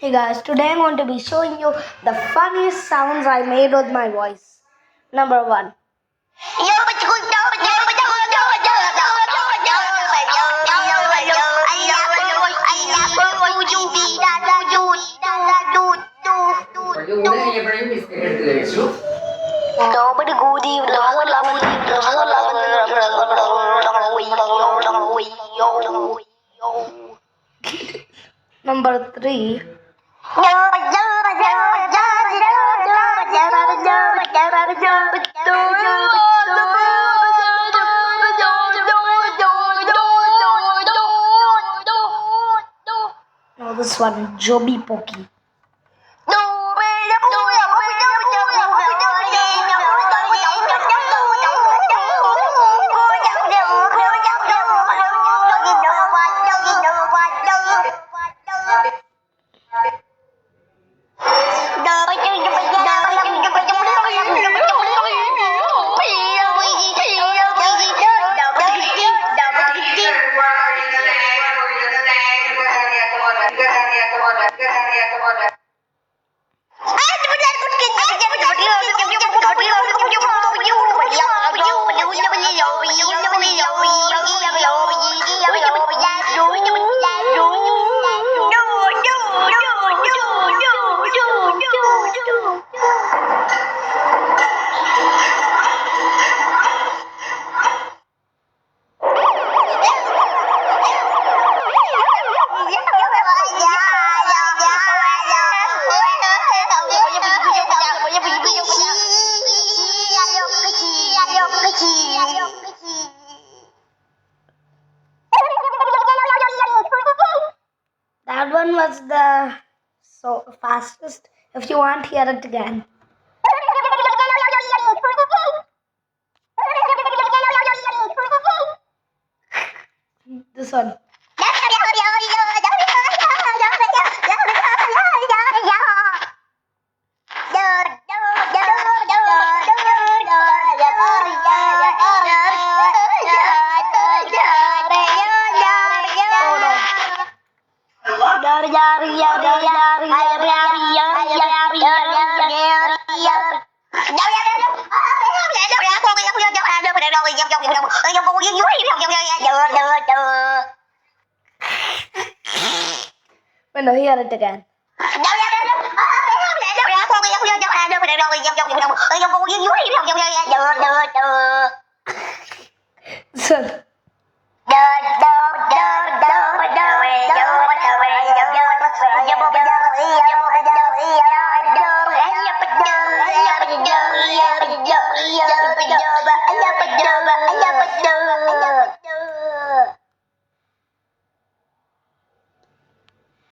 Hey guys, today I'm going to be showing you the funniest sounds I made with my voice. Number one. Number three. Now this one, Joby Pokey. That one was the fastest. If you want, hear it again. This one. Wait, no, hear it again. So,